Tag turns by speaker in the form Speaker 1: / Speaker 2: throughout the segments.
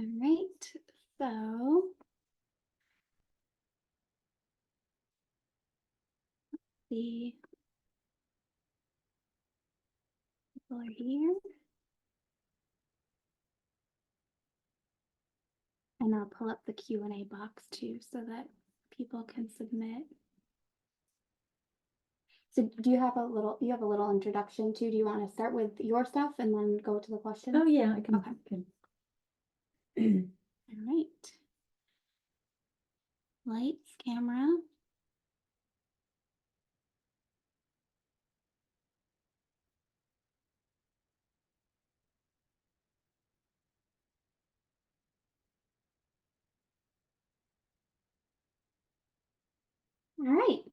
Speaker 1: All right, so the people are here. And I'll pull up the Q&A box too so that people can submit. So do you have a little introduction too? Do you want to start with your stuff and then go to the questions?
Speaker 2: Oh yeah, I can.
Speaker 1: Okay. All right. Lights, camera. All right.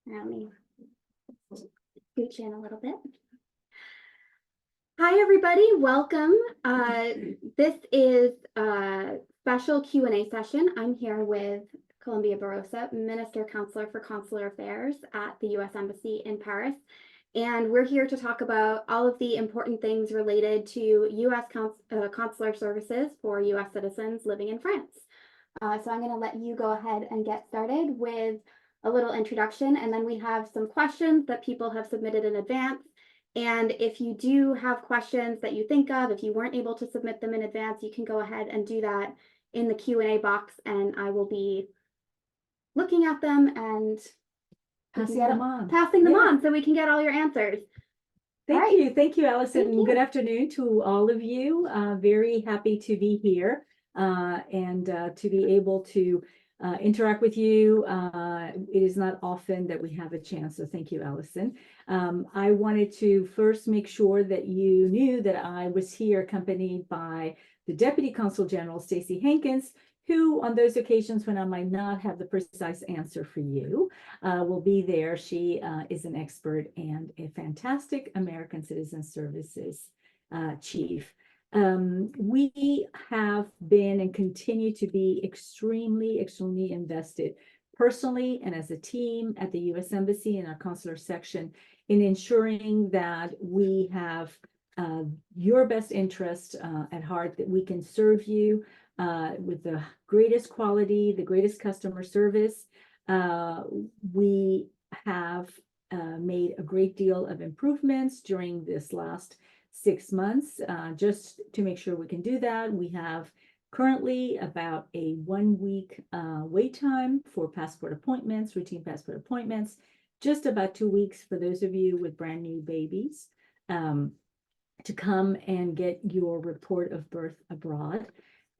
Speaker 1: Let me scoot you in a little bit. Hi, everybody. Welcome. This is a special Q&A session. I'm here with Colombia Barrosse, Minister Counselor for Consular Affairs at the U.S. Embassy in Paris. And we're here to talk about all of the important things related to U.S. consular services for U.S. citizens living in France. So I'm going to let you go ahead and get started with a little introduction, and then we have some questions that people have submitted in advance. And if you do have questions that you think of, if you weren't able to submit them in advance, you can go ahead and do that in the Q&A box, and I will be looking at them and
Speaker 2: passing them on
Speaker 1: so we can get all your answers.
Speaker 2: Thank you, Allison.
Speaker 1: Thank you.
Speaker 2: Good afternoon to all of you. Very happy to be here and to be able to interact with you. It is not often that we have a chance, so thank you, Allison. I wanted to first make sure that you knew that I was here accompanied by the Deputy Consul General, Stacey Hankins, who on those occasions when I might not have the precise answer for you, will be there. She is an expert and a fantastic American Citizen Services chief. We have been and continue to be extremely invested personally and as a team at the U.S. Embassy in our consular section in ensuring that we have your best interest at heart, that we can serve you with the greatest quality, the greatest customer service. We have made a great deal of improvements during this last 6 months. Just to make sure we can do that, we have currently about a 1 week wait time for passport appointments, routine passport appointments, just about 2 weeks for those of you with brand new babies to come and get your report of birth abroad.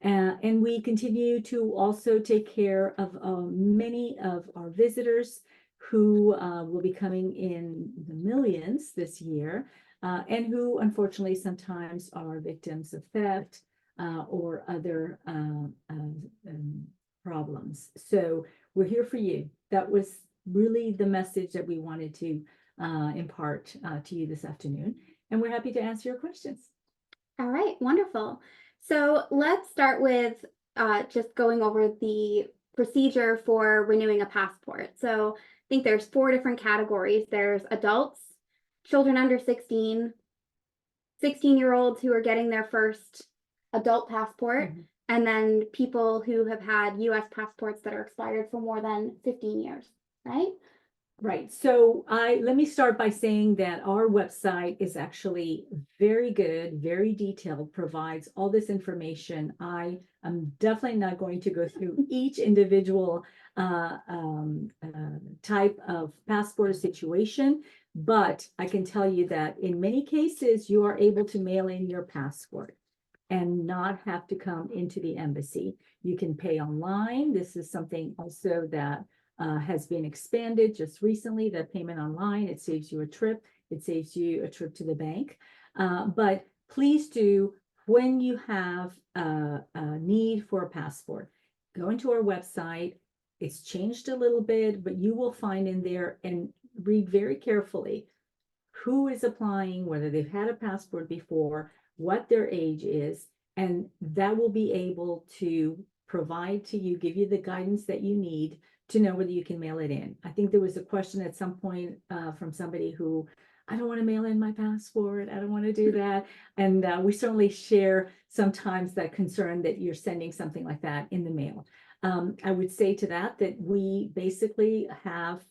Speaker 2: And we continue to also take care of many of our visitors who will be coming in the millions this year, and who unfortunately sometimes are victims of theft or other problems. So we're here for you. That was really the message that we wanted to impart to you this afternoon. And we're happy to answer your questions.
Speaker 1: All right, wonderful. So let's start with just going over the procedure for renewing a passport. So I think there's 4 different categories. There's adults, children under 16, 16-year-olds who are getting their first adult passport, and then people who have had U.S. passports that are expired for more than 15 years, right?
Speaker 2: Right. So let me start by saying that our website is actually very good, very detailed, provides all this information. I am definitely not going to go through each individual type of passport situation, but I can tell you that in many cases, you are able to mail in your passport and not have to come into the embassy. You can pay online. This is something also that has been expanded just recently, that payment online. It saves you a trip. It saves you a trip to the bank. But please do, when you have a need for a passport, go into our website. It's changed a little bit, but you will find in there and read very carefully who is applying, whether they've had a passport before, what their age is, and that will be able to provide to you, give you the guidance that you need to know whether you can mail it in. I think there was a question at some point from somebody who I don't want to mail in my passport. I don't want to do that. And we certainly share sometimes that concern that you're sending something like that in the mail. I would say to that we basically have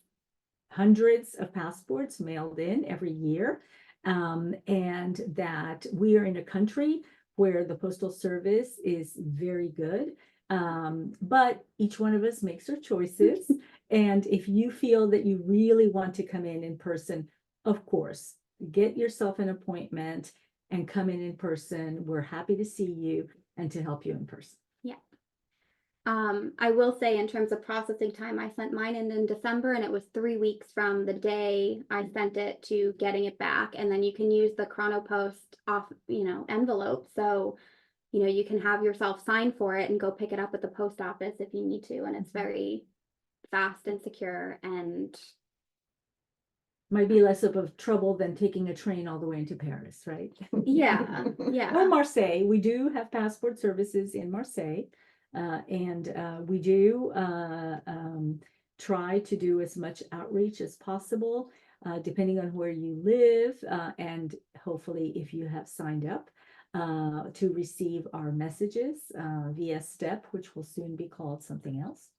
Speaker 2: hundreds of passports mailed in every year, and that we are in a country where the Postal Service is very good. But each one of us makes our choices. And if you feel that you really want to come in person, of course, get yourself an appointment and come in person. We're happy to see you and to help you in person.
Speaker 1: Yeah. I will say in terms of processing time, I sent mine in December, and it was 3 weeks from the day I sent it to getting it back. And then you can use the Chronopost off, envelope. So, you can have yourself sign for it and go pick it up at the post office if you need to. And it's very fast and secure, and
Speaker 2: might be less of a trouble than taking a train all the way into Paris, right?
Speaker 1: yeah.
Speaker 2: Or Marseille. We do have passport services in Marseille. And we do try to do as much outreach as possible, depending on where you live, and hopefully if you have signed up to receive our messages via STEP, which will soon be called something else.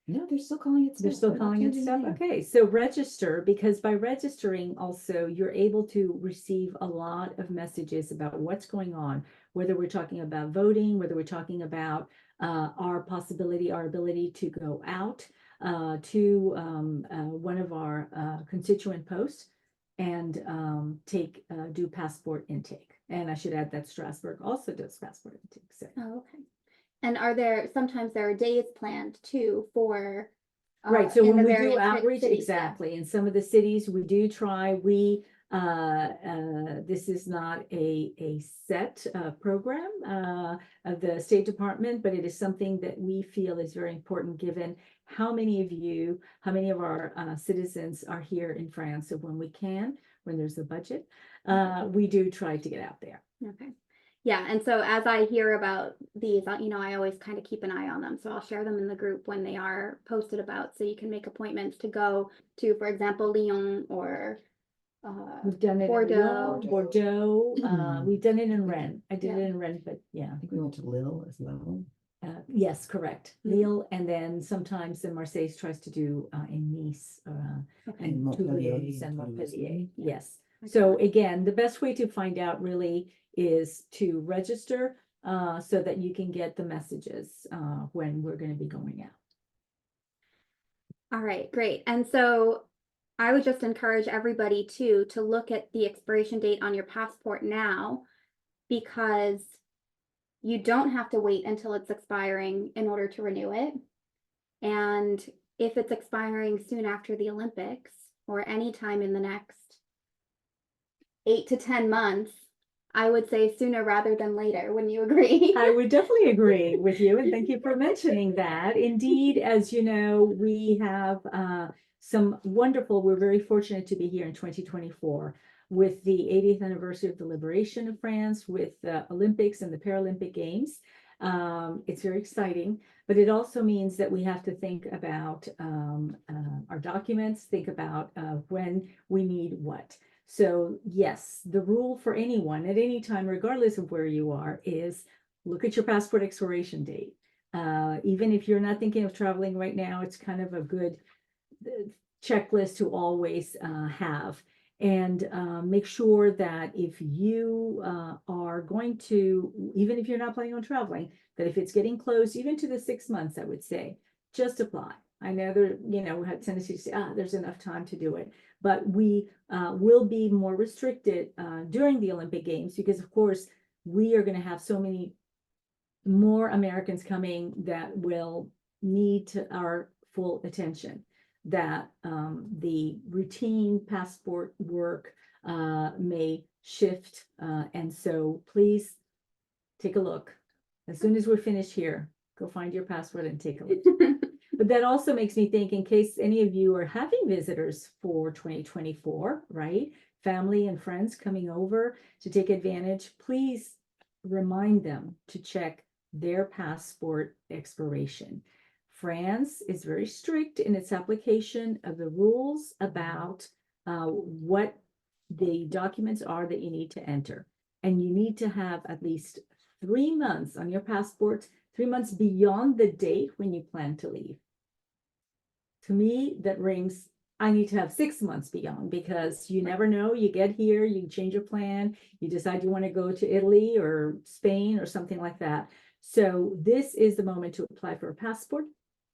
Speaker 3: No, they're still calling it STEP.
Speaker 2: They're still calling it STEP. Okay, so register, because by registering also you're able to receive a lot of messages about what's going on, whether we're talking about voting, whether we're talking about our ability to go out to one of our constituent posts and do passport intake. And I should add that Strasbourg also does passport intake. So.
Speaker 1: Oh, okay. And sometimes there are days planned too for
Speaker 2: right. So
Speaker 1: in
Speaker 2: when
Speaker 1: the
Speaker 2: we do
Speaker 1: various
Speaker 2: outreach,
Speaker 1: cities,
Speaker 2: exactly. In some of the cities we do try, this is not a set program of the State Department, but it is something that we feel is very important given how many of our citizens are here in France. So when there's a budget, we do try to get out there.
Speaker 1: Okay. Yeah, and so as I hear about these, I always kind of keep an eye on them. So I'll share them in the group when they are posted about, so you can make appointments to go to, for example, Lyon or
Speaker 2: we've done it
Speaker 1: Bordeaux.
Speaker 2: in Bordeaux. We've done it in Rennes. I did it in Rennes, but yeah.
Speaker 3: I think we went to Lille as well.
Speaker 2: Yes, correct. Lille, and then sometimes in Marseille tries to do in Nice and Toulouse and Montpellier. Yes. So again, the best way to find out really is to register so that you can get the messages when we're going to be going out.
Speaker 1: All right, great. And so I would just encourage everybody to look at the expiration date on your passport now, because you don't have to wait until it's expiring in order to renew it. And if it's expiring soon after the Olympics or any time in the next 8 to 10 months, I would say sooner rather than later. Wouldn't you agree?
Speaker 2: I would definitely agree with you, and thank you for mentioning that. Indeed, as you know, we have we're very fortunate to be here in 2024 with the 80th anniversary of the liberation of France, with the Olympics and the Paralympic Games. It's very exciting, but it also means that we have to think about our documents, think about when we need what. So yes, the rule for anyone at any time, regardless of where you are, is look at your passport expiration date. Even if you're not thinking of traveling right now, it's kind of a good checklist to always have. And make sure that if you are going to, even if you're not planning on traveling, that if it's getting close, even to the 6 months, I would say, just apply. I know we have a tendency to say, there's enough time to do it. But we will be more restricted during the Olympic Games, because, of course, we are going to have so many more Americans coming that will need our full attention, that the routine passport work may shift. And so please take a look. As soon as we're finished here, go find your passport and take a look. But that also makes me think, in case any of you are having visitors for 2024, right? Family and friends coming over to take advantage, please remind them to check their passport expiration. France is very strict in its application of the rules about what the documents are that you need to enter. And you need to have at least 3 months on your passport, 3 months beyond the date when you plan to leave. To me, that rings, I need to have 6 months beyond, because you never know, you get here, you change your plan, you decide you want to go to Italy or Spain or something like that. So this is the moment to apply for a passport,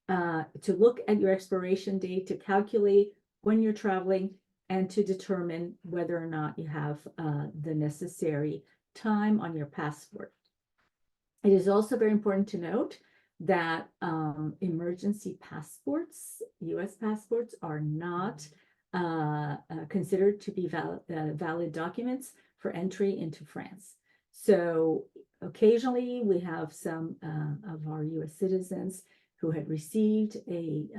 Speaker 2: to look at your expiration date, to calculate when you're traveling, and to determine whether or not you have the necessary time on your passport. It is also very important to note that emergency passports, US passports, are not considered to be valid documents for entry into France. So occasionally we have some of our US citizens who had received a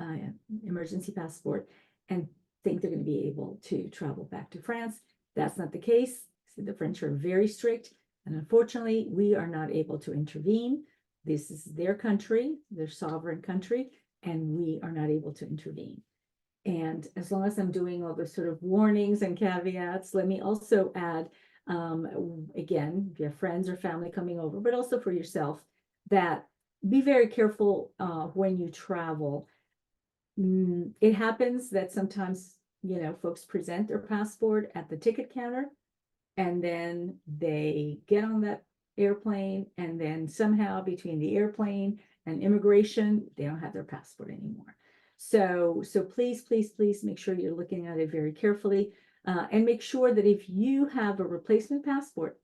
Speaker 2: emergency passport and think they're going to be able to travel back to France. That's not the case. So the French are very strict, and unfortunately we are not able to intervene. This is their country, their sovereign country, and we are not able to intervene. And as long as I'm doing all the sort of warnings and caveats, let me also add, again, if you have friends or family coming over, but also for yourself, that be very careful when you travel. It happens that sometimes, you know, folks present their passport at the ticket counter, and then they get on that airplane, and then somehow between the airplane and immigration, they don't have their passport anymore. So please, please, please make sure you're looking at it very carefully, and make sure that if you have a replacement passport,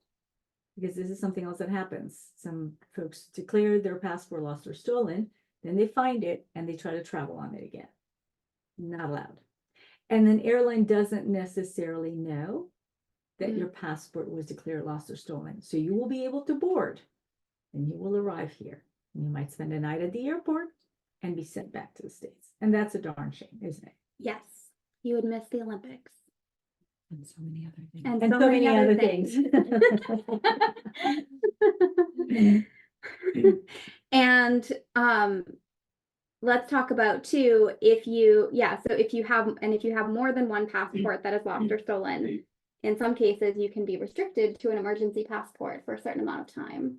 Speaker 2: because this is something else that happens. Some folks declare their passport lost or stolen, then they find it and they try to travel on it again. Not allowed. And an airline doesn't necessarily know that your passport was declared lost or stolen. So you will be able to board, and you will arrive here. You might spend a night at the airport and be sent back to the States. And that's a darn shame, isn't it?
Speaker 1: Yes, you would miss the Olympics.
Speaker 3: And so many other things.
Speaker 1: And
Speaker 2: And so many other things.
Speaker 1: And let's talk about too, if you have more than one passport that is lost or stolen, in some cases you can be restricted to an emergency passport for a certain amount of time.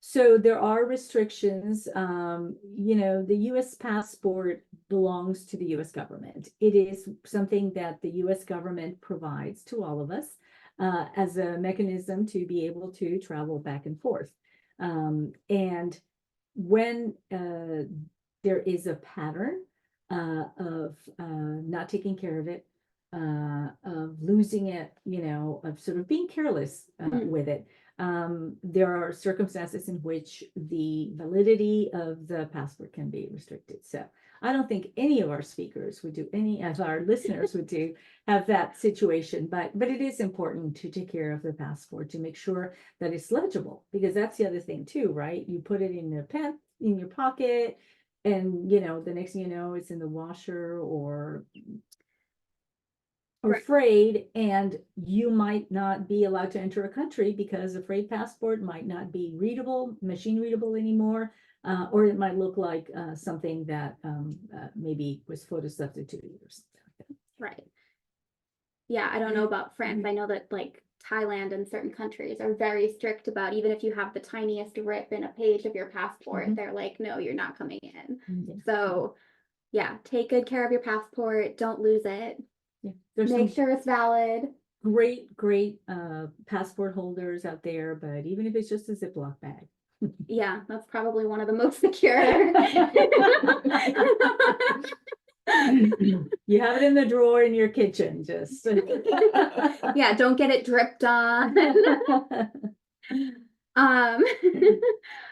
Speaker 2: So there are restrictions. You know, the US passport belongs to the US government. It is something that the US government provides to all of us as a mechanism to be able to travel back and forth. And when there is a pattern of not taking care of it, of losing it, you know, of sort of being careless with it, there are circumstances in which the validity of the passport can be restricted. So I don't think any of our speakers would do, any of our listeners would do have that situation, but it is important to take care of the passport, to make sure that it's legible, because that's the other thing too, right? You put it in your pocket, and you know, the next thing you know, it's in the washer or frayed, and you might not be allowed to enter a country because a frayed passport might not be readable, machine readable anymore, or it might look like something that maybe was photo substituted or something like that.
Speaker 1: Right. Yeah, I don't know about France. I know that like Thailand and certain countries are very strict about, even if you have the tiniest rip in a page of your passport, they're like, no, you're not coming in. So yeah, take good care of your passport. Don't lose it.
Speaker 2: Yeah, there's
Speaker 1: Make
Speaker 2: some
Speaker 1: sure it's valid.
Speaker 2: great passport holders out there, but even if it's just a Ziploc bag.
Speaker 1: Yeah, that's probably one of the most secure.
Speaker 2: You have it in the drawer in your kitchen, just.
Speaker 1: Yeah, don't get it dripped on.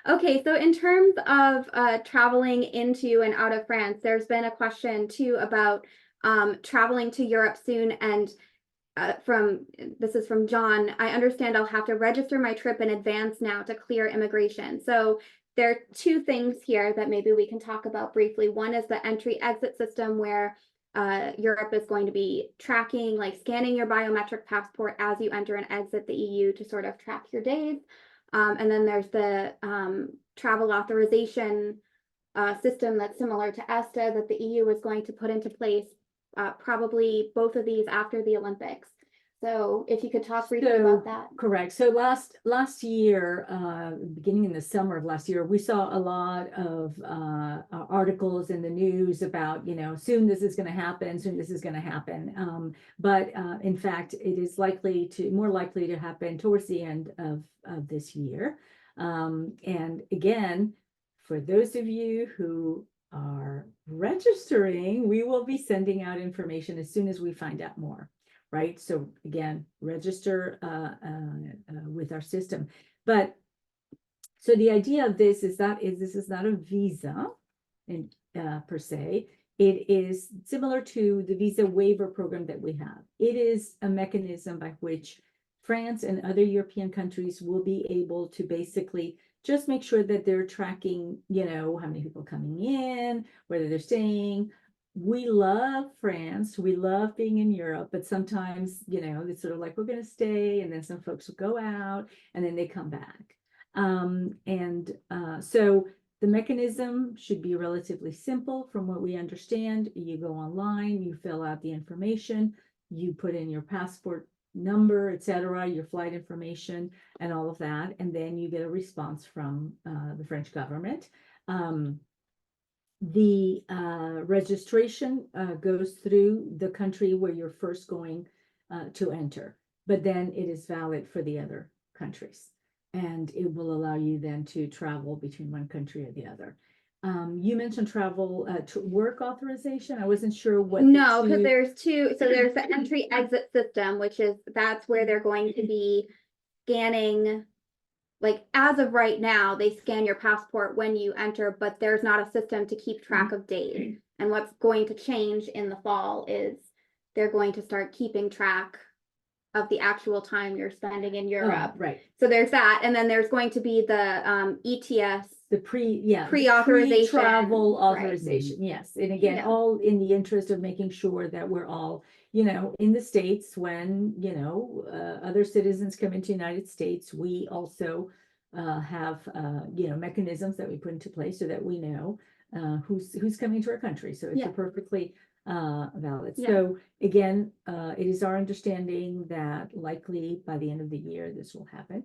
Speaker 1: Okay, so in terms of traveling into and out of France, there's been a question too about traveling to Europe soon, and this is from John. I understand I'll have to register my trip in advance now to clear immigration. So there are two things here that maybe we can talk about briefly. One is the entry-exit system, where Europe is going to be tracking, like scanning your biometric passport as you enter and exit the EU to sort of track your days. And then there's the travel authorization system that's similar to ESTA that the EU is going to put into place, probably both of these after the Olympics. So if you could talk briefly
Speaker 2: So,
Speaker 1: about that.
Speaker 2: correct. So last year, beginning in the summer of last year, we saw a lot of articles in the news about, soon this is going to happen, soon this is going to happen. But in fact, it is more likely to happen towards the end of this year. And again, for those of you who are registering, we will be sending out information as soon as we find out more. Right. So again, register with our system. But so the idea of this is this is not a visa per se. It is similar to the visa waiver program that we have. It is a mechanism by which France and other European countries will be able to basically just make sure that they're tracking, how many people coming in, whether they're staying. We love France. We love being in Europe, but sometimes, it's sort of like we're going to stay, and then some folks will go out, and then they come back. So the mechanism should be relatively simple from what we understand. You go online, you fill out the information, you put in your passport number, etc., your flight information, and all of that, and then you get a response from the French government. The registration goes through the country where you're first going to enter, but then it is valid for the other countries, and it will allow you then to travel between one country or the other. You mentioned travel to work authorization. I wasn't sure what.
Speaker 1: No, because there's two. So there's the entry exit system, that's where they're going to be scanning. Like as of right now, they scan your passport when you enter, but there's not a system to keep track of days. And what's going to change in the fall is they're going to start keeping track of the actual time you're spending in Europe.
Speaker 2: Right.
Speaker 1: So there's that. And then there's going to be the ETS.
Speaker 2: The
Speaker 1: pre-authorization.
Speaker 2: Travel authorization, right. Yes. And again, all in the interest of making sure that we're all, in the States when, other citizens come into the United States, we also have, mechanisms that we put into place so that we know who's coming to our country. So it's a perfectly valid. So again, it is our understanding that likely by the end of the year, this will happen.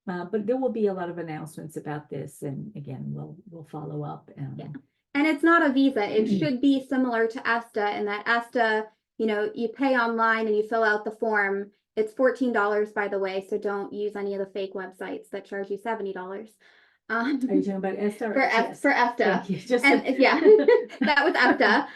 Speaker 2: But there will be a lot of announcements about this, and again, we'll follow up.
Speaker 1: And it's not a visa. It should be similar to ESTA, in that ESTA, you pay online and you fill out the form. It's $14, by the way, so don't use any of the fake websites that charge you $70.
Speaker 2: Are you talking about ESTA?
Speaker 1: For ESTA. That was ESTA.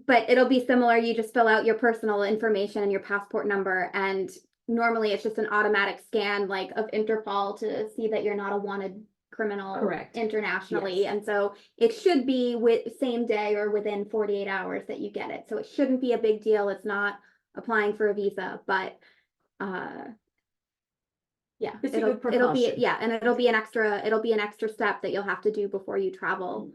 Speaker 1: But it'll be similar. You just fill out your personal information and your passport number, and normally it's just an automatic scan like of Interpol to see that you're not a wanted criminal.
Speaker 2: Correct.
Speaker 1: Internationally. Yes. And so it should be same day or within 48 hours that you get it. So it shouldn't be a big deal. It's not applying for a visa, but it'll be and it'll be an extra step that you'll have to do before you travel.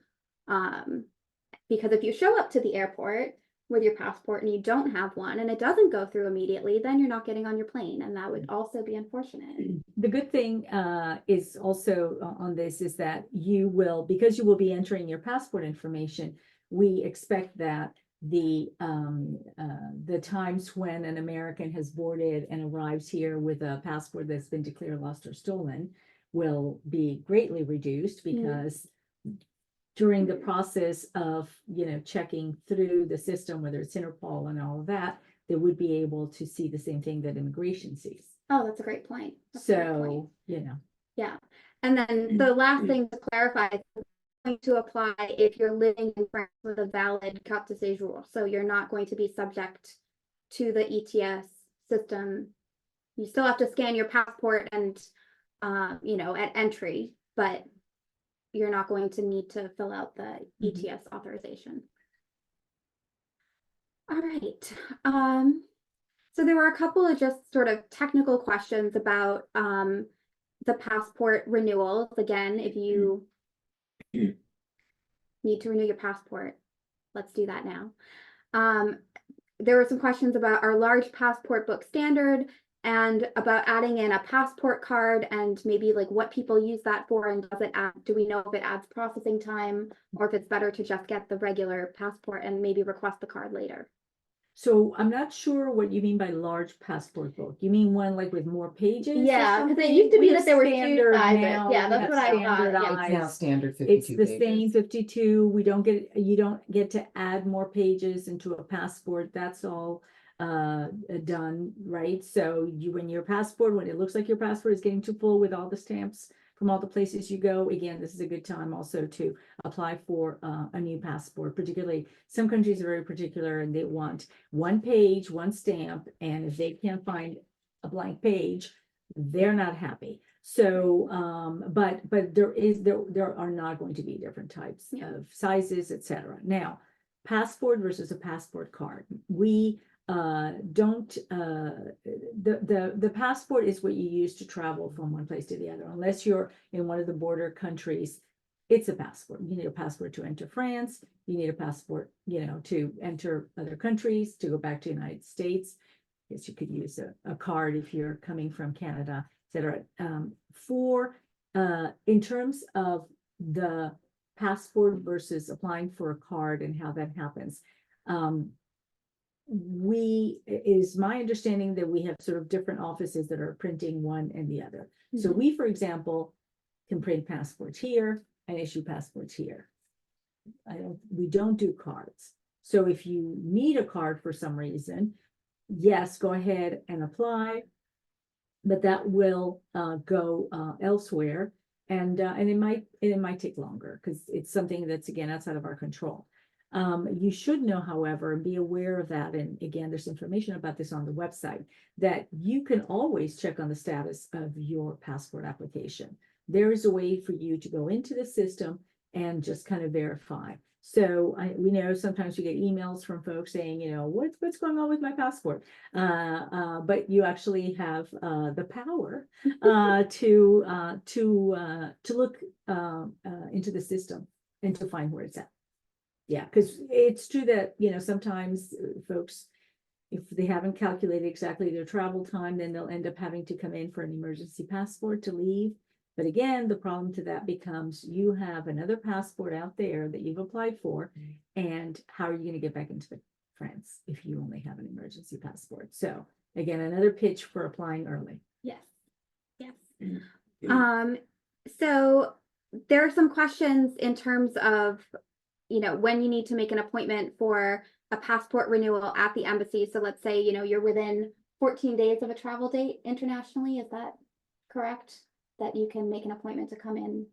Speaker 1: Because if you show up to the airport with your passport and you don't have one and it doesn't go through immediately, then you're not getting on your plane, and that would also be unfortunate.
Speaker 2: The good thing is also on this is that because you will be entering your passport information, we expect that the times when an American has boarded and arrives here with a passport that's been declared lost or stolen will be greatly reduced, because during the process of, checking through the system, whether it's Interpol and all of that, they would be able to see the same thing that immigration sees.
Speaker 1: Oh, that's a great point.
Speaker 2: Yeah.
Speaker 1: And then the last thing to clarify is going to apply if you're living in France with a valid carte de séjour. So you're not going to be subject to the ETS system. You still have to scan your passport and, at entry, but you're not going to need to fill out the ETS authorization. All right. So there were a couple of just sort of technical questions about the passport renewals. Again, if you need to renew your passport, let's do that now. There were some questions about our large passport book standard and about adding in a passport card and maybe like what people use that for, and do we know if it adds processing time or if it's better to just get the regular passport and maybe request the card later?
Speaker 2: So I'm not sure what you mean by large passport book. You mean one like with more pages? or
Speaker 1: Yeah, because it
Speaker 2: something?
Speaker 1: used to be
Speaker 2: We
Speaker 1: that
Speaker 2: have
Speaker 1: there were two
Speaker 2: standard
Speaker 1: sizes.
Speaker 2: now,
Speaker 1: Yeah,
Speaker 2: we
Speaker 1: that's
Speaker 2: have
Speaker 1: what I thought. Yeah.
Speaker 2: standardized.
Speaker 3: It's now standard
Speaker 2: It's
Speaker 3: 52
Speaker 2: the
Speaker 3: pages.
Speaker 2: same 52. You don't get to add more pages into a passport. That's all done, right? So when it looks like your passport is getting too full with all the stamps from all the places you go, again, this is a good time also to apply for a new passport. Particularly, some countries are very particular and they want one page, one stamp, and if they can't find a blank page, they're not happy. So, but there are not going to be different types of sizes, etc. Now, passport versus a passport card. We don't the passport is what you use to travel from one place to the other, unless you're in one of the border countries. It's a passport. You need a passport to enter France. You need a passport, to enter other countries, to go back to the United States. Yes, you could use a card if you're coming from Canada, etc. In terms of the passport versus applying for a card and how that happens, it is my understanding that we have sort of different offices that are printing one and the other. So we, for example, can print passports here and issue passports here. We don't do cards. So if you need a card for some reason, yes, go ahead and apply, but that will go elsewhere, and it might take longer because it's something that's, again, outside of our control. You should know, however, and be aware of that. And again, there's information about this on the website, that you can always check on the status of your passport application. There is a way for you to go into the system and just kind of verify. So we know sometimes you get emails from folks saying, what's going on with my passport? But you actually have the power to look into the system and to find where it's at. Yeah, because it's true that, sometimes folks, if they haven't calculated exactly their travel time, then they'll end up having to come in for an emergency passport to leave. But again, the problem to that becomes you have another passport out there that you've applied for, and how are you going to get back into France if you only have an emergency passport? So again, another pitch for applying early.
Speaker 1: Yes. So there are some questions in terms of, when you need to make an appointment for a passport renewal at the embassy. So let's say, you're within 14 days of a travel date internationally. Is that correct? That you can make an appointment to come in?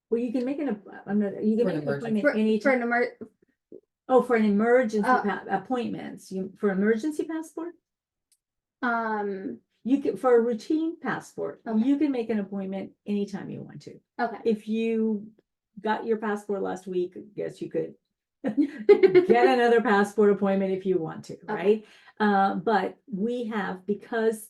Speaker 2: Well, you can make an appointment anytime. For an emergency appointments. For emergency passport? You can, for a routine passport, you can make an appointment anytime you want to.
Speaker 1: Okay.
Speaker 2: If you got your passport last week, yes, you could get another passport appointment if you want to, right? But we have, because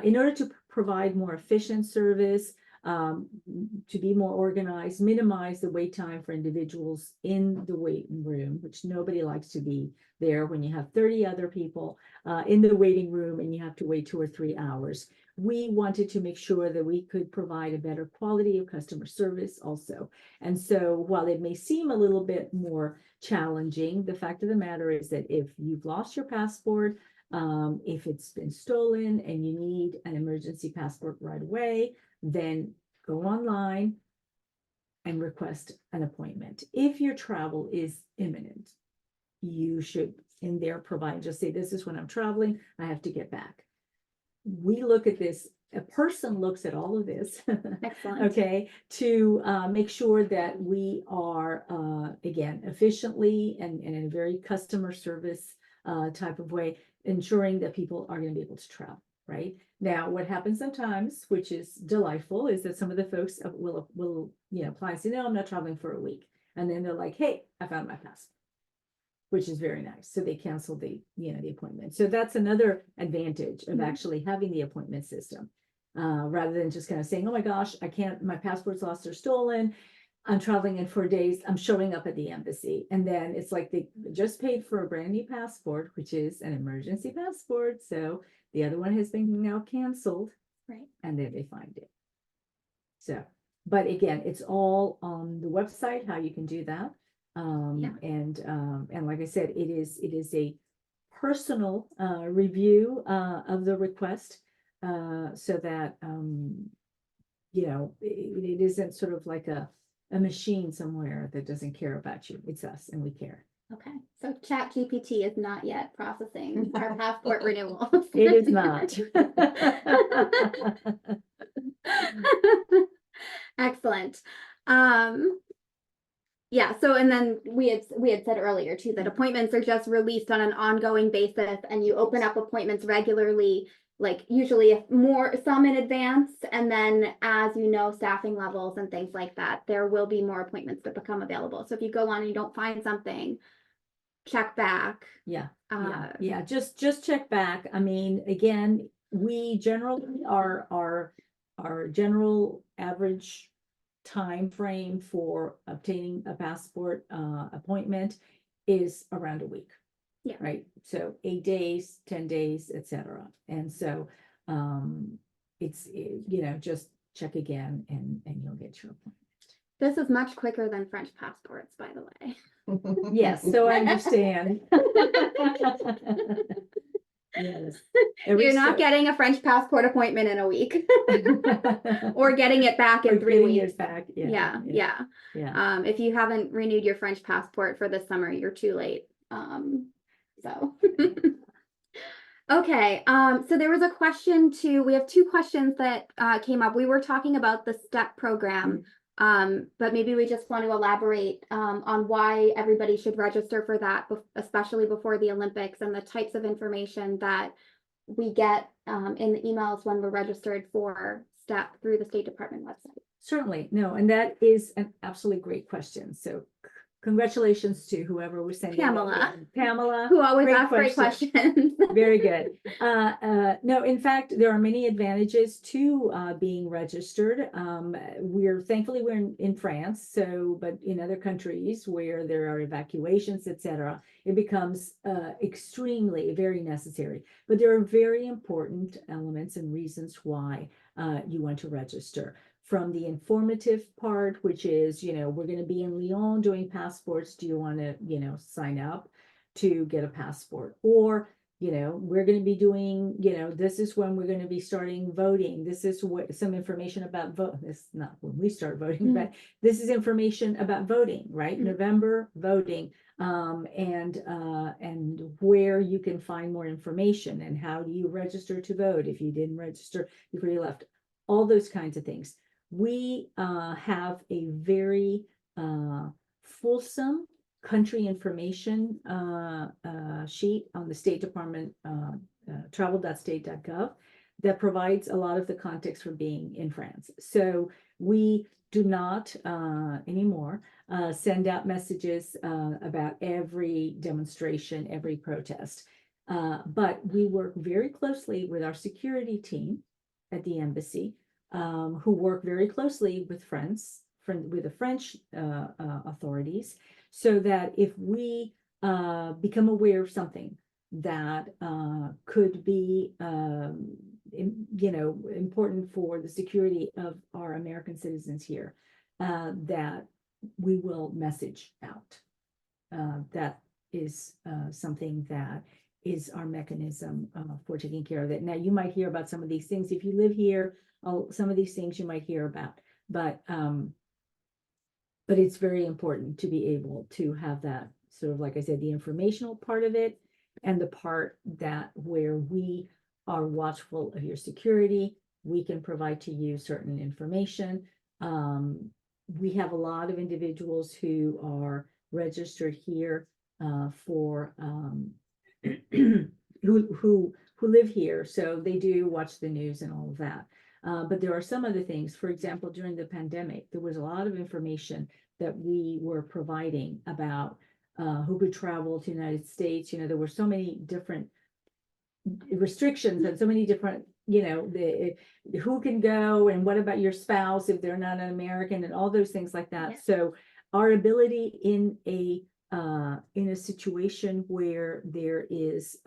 Speaker 2: in order to provide more efficient service, to be more organized, minimize the wait time for individuals in the waiting room, which nobody likes to be there when you have 30 other people in the waiting room and you have to wait 2 or 3 hours. We wanted to make sure that we could provide a better quality of customer service also. And so while it may seem a little bit more challenging, the fact of the matter is that if you've lost your passport, if it's been stolen and you need an emergency passport right away, then go online and request an appointment. If your travel is imminent, you should in there provide, just say, this is when I'm traveling, I have to get back. We look at this, a person looks at all of this,
Speaker 1: Excellent.
Speaker 2: okay, to make sure that we are, again, efficiently and in a very customer service type of way, ensuring that people are going to be able to travel, right? Now, what happens sometimes, which is delightful, is that some of the folks will apply and say, no, I'm not traveling for a week. And then they're like, hey, I found my passport, which is very nice. So they cancel the appointment. So that's another advantage of actually having the appointment system, rather than just kind of saying, oh my gosh, I can't, my passport's lost or stolen. I'm traveling in 4 days. I'm showing up at the embassy. And then it's like they just paid for a brand new passport, which is an emergency passport. So the other one has been now canceled.
Speaker 1: Right. And
Speaker 2: then they find it. So, but again, it's all on the website, how you can do that. And like I said, it is a personal review of the request, so that it isn't sort of like a machine somewhere that doesn't care about you. It's us, and we care.
Speaker 1: Okay, so ChatGPT is not yet processing our passport renewals.
Speaker 2: It is not.
Speaker 1: Excellent. Yeah, so and then we had said earlier too that appointments are just released on an ongoing basis, and you open up appointments regularly, like usually if some in advance, and then as you know, staffing levels and things like that, there will be more appointments that become available. So if you go on and you don't find something, check back.
Speaker 2: Yeah, just check back. I mean, again, we generally our general average time frame for obtaining a passport appointment is around a week.
Speaker 1: Yeah.
Speaker 2: Right. So 8 days, 10 days, etc. And so it's just check again and you'll get your appointment.
Speaker 1: This is much quicker than French passports, by the way.
Speaker 2: Yes, so I understand. Yes.
Speaker 1: You're not getting a French passport appointment in a week. Or getting it back in 3 weeks.
Speaker 2: Back.
Speaker 1: Yeah. If you haven't renewed your French passport for this summer, you're too late. Okay, so there was a question we have 2 questions that came up. We were talking about the STEP program, but maybe we just want to elaborate on why everybody should register for that, especially before the Olympics, and the types of information that we get in the emails when we're registered for STEP through the State Department website.
Speaker 2: Certainly, no, and that is an absolutely great question. So congratulations to whoever was sending Pamela,
Speaker 1: who always asks great questions.
Speaker 2: Very good. No, in fact, there are many advantages to being registered. Thankfully we're in France, but in other countries where there are evacuations, etc., it becomes extremely very necessary. But there are very important elements and reasons why you want to register. From the informative part, which is, we're going to be in Lyon doing passports. Do you want to, sign up to get a passport? Or, we're going to be doing, this is when we're going to be starting voting. This is some information about vote. This is not when we start voting, but this is information about voting, right? November voting, and where you can find more information, and how do you register to vote if you didn't register before you left, all those kinds of things. We have a very fulsome country information sheet on the State Department travel.state.gov that provides a lot of the context for being in France. So we do not anymore send out messages about every demonstration, every protest, but we work very closely with our security team at the embassy, who work very closely with the French authorities, so that if we become aware of something that could be important for the security of our American citizens here, that we will message out. That is something that is our mechanism for taking care of it. Now, you might hear about some of these things if you live here. Some of these things you might hear about, but it's very important to be able to have that sort of, like I said, the informational part of it, and the part that where we are watchful of your security. We can provide to you certain information. We have a lot of individuals who are registered here for who live here, so they do watch the news and all of that. But there are some other things. For example, during the pandemic, there was a lot of information that we were providing about who could travel to the United States. There were so many different restrictions and so many different, who can go, and what about your spouse if they're not an American, and all those things like that. Yeah. So our ability in a situation where there is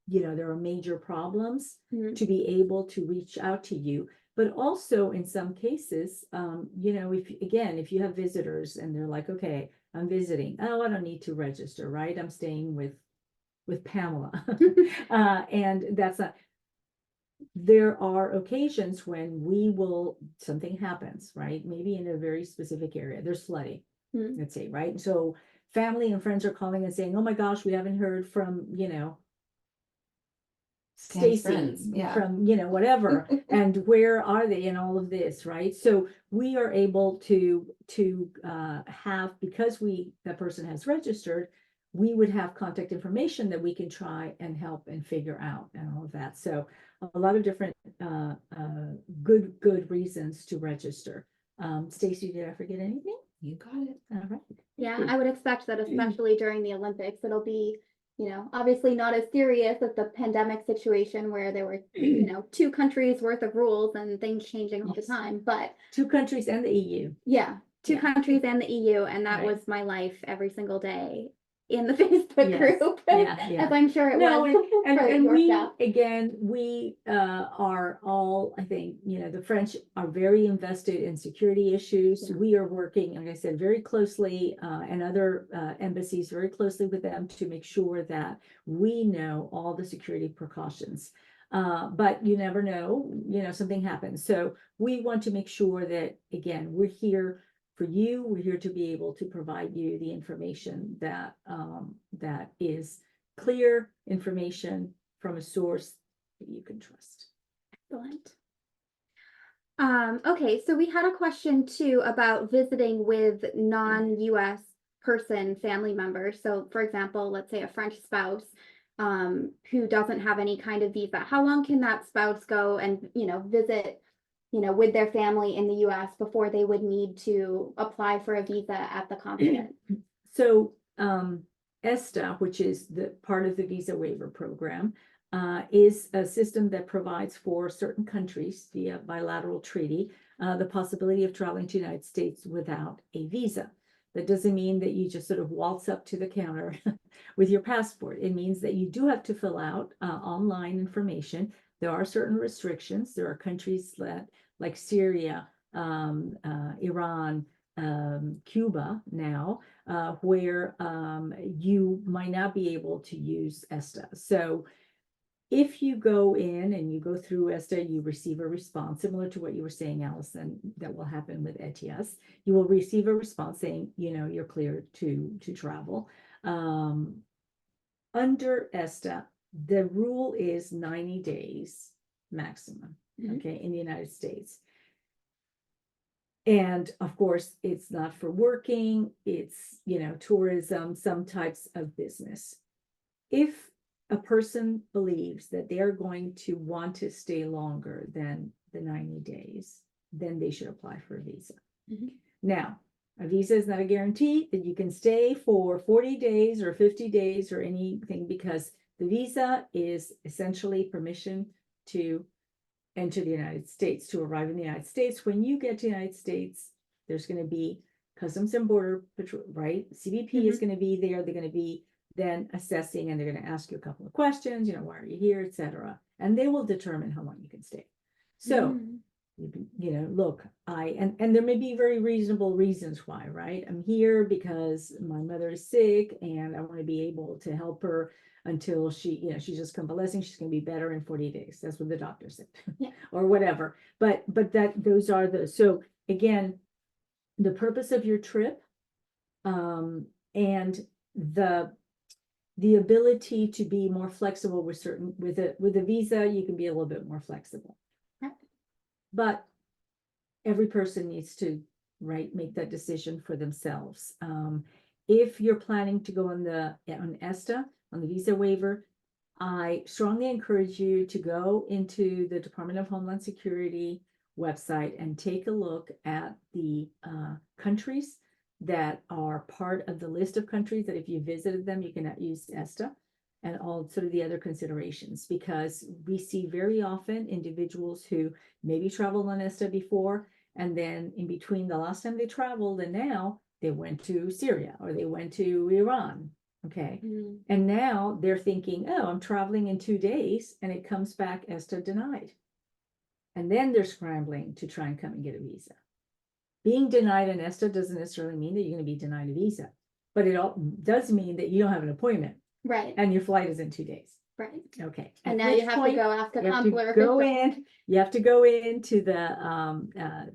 Speaker 2: there are major problems, to be able to reach out to you. But also in some cases, if you have visitors and they're like, okay, I'm visiting, oh, I don't need to register, right? I'm staying with with Pamela. And that's not, there are occasions when something happens, right? Maybe in a very specific area, there's flooding,
Speaker 1: Mm.
Speaker 2: let's say, right? So family and friends are calling and saying, oh my gosh, we haven't heard from,
Speaker 3: Sam's
Speaker 2: Stacy
Speaker 3: friends, yeah.
Speaker 2: from, whatever, and where are they in all of this, right? So we are able to have, because that person has registered, we would have contact information that we can try and help and figure out and all of that. So a lot of different good reasons to register. Stacy, did I forget anything?
Speaker 3: You got it.
Speaker 2: All right.
Speaker 1: Yeah, I would expect that especially during the Olympics, it'll be, obviously not as serious as the pandemic situation where there were, 2 countries worth of rules and things changing all the
Speaker 2: Yes.
Speaker 1: time. But
Speaker 2: 2 countries and the EU.
Speaker 1: yeah, 2
Speaker 2: Yeah.
Speaker 1: countries and the EU, and that
Speaker 2: Right.
Speaker 1: was my life every single day in the Facebook
Speaker 2: Yes.
Speaker 1: group,
Speaker 2: Yeah.
Speaker 1: as I'm sure it
Speaker 2: No,
Speaker 1: was for
Speaker 2: and
Speaker 1: your
Speaker 2: we,
Speaker 1: staff.
Speaker 2: again, we are all, I think, the French are very invested in security issues.
Speaker 1: Yeah.
Speaker 2: We are working, like I said, very closely, and other embassies very closely with them to make sure that we know all the security precautions. But you never know, something happens. So we want to make sure that, again, we're here for you. We're here to be able to provide you the information that that is clear information from a source that you can trust.
Speaker 1: Excellent. Okay, so we had a question too about visiting with non-US family members. So for example, let's say a French spouse who doesn't have any kind of visa. How long can that spouse go and, visit, with their family in the US before they would need to apply for a visa at the consulate?
Speaker 2: So ESTA, which is the part of the visa waiver program, is a system that provides for certain countries via bilateral treaty the possibility of traveling to the United States without a visa. That doesn't mean that you just sort of waltz up to the counter with your passport. It means that you do have to fill out online information. There are certain restrictions. There are countries like Syria, Iran, Cuba now, where you might not be able to use ESTA. So if you go in and you go through ESTA, you receive a response similar to what you were saying, Allison, that will happen with ETIAS. You will receive a response saying, you're cleared to travel. Under ESTA, the rule is 90 days maximum, okay, in the United States. And of course, it's not for working, it's, tourism, some types of business. If a person believes that they're going to want to stay longer than the 90 days, then they should apply for a visa. Now, a visa is not a guarantee that you can stay for 40 days or 50 days or anything, because the visa is essentially permission to enter the United States, to arrive in the United States. When you get to the United States, there's going to be Customs and Border Patrol, right? CBP is going to be there. They're going to be then assessing, and they're going to ask you a couple of questions, why are you here, etc. And they will determine how long you can stay. So, look, and there may be very reasonable reasons why, right? I'm here because my mother is sick and I want to be able to help her until she's just convalescing. She's going to be better in 40 days. That's what the doctor said, or whatever. But those are those. So again, the purpose of your trip, and the ability to be more flexible with a visa, you can be a little bit more flexible. But every person needs to, make that decision for themselves. If you're planning to go on ESTA, on the visa waiver, I strongly encourage you to go into the Department of Homeland Security website and take a look at the countries that are part of the list of countries that if you visited them, you cannot use ESTA, and all sort of the other considerations, because we see very often individuals who maybe traveled on ESTA before, and then in between the last time they traveled and now they went to Syria or they went to Iran. Okay. And now they're thinking, oh, I'm traveling in 2 days, and it comes back ESTA denied. And then they're scrambling to try and come and get a visa. Being denied an ESTA doesn't necessarily mean that you're going to be denied a visa, but it all does mean that you don't have an appointment.
Speaker 1: Right,
Speaker 2: and your flight is in 2 days.
Speaker 1: right.
Speaker 2: Okay.
Speaker 1: And
Speaker 2: At
Speaker 1: now you
Speaker 2: which
Speaker 1: have to
Speaker 2: point,
Speaker 1: go ask a
Speaker 2: you have
Speaker 1: consular
Speaker 2: to go
Speaker 1: official.
Speaker 2: in, you have to go into the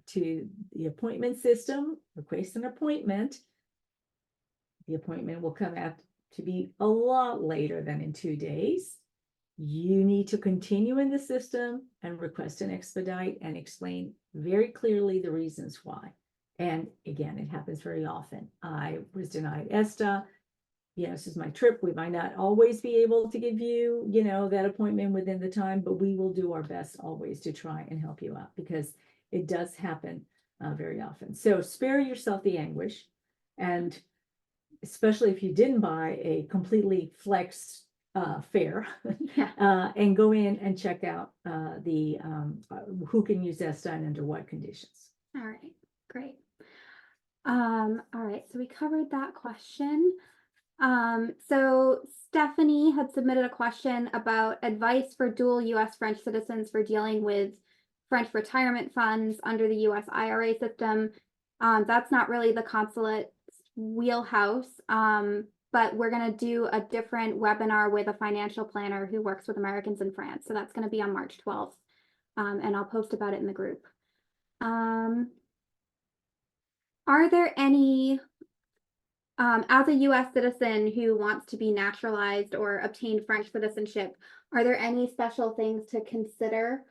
Speaker 2: appointment system, request an appointment. The appointment will come out to be a lot later than in 2 days. You need to continue in the system and request an expedite and explain very clearly the reasons why. And again, it happens very often. I was denied ESTA. This is my trip. We might not always be able to give you, that appointment within the time, but we will do our best always to try and help you out, because it does happen very often. So spare yourself the anguish, and especially if you didn't buy a completely flex fare,
Speaker 1: Yeah.
Speaker 2: and go in and check out who can use ESTA and under what conditions.
Speaker 1: All right, great. All right, so we covered that question. So Stephanie had submitted a question about advice for dual US French citizens for dealing with French retirement funds under the US IRA system. That's not really the consulate's wheelhouse, but we're going to do a different webinar with a financial planner who works with Americans in France. So that's going to be on March 12th, and I'll post about it in the group. Are there any, as a US citizen who wants to be naturalized or obtain French citizenship, are there any special things to consider?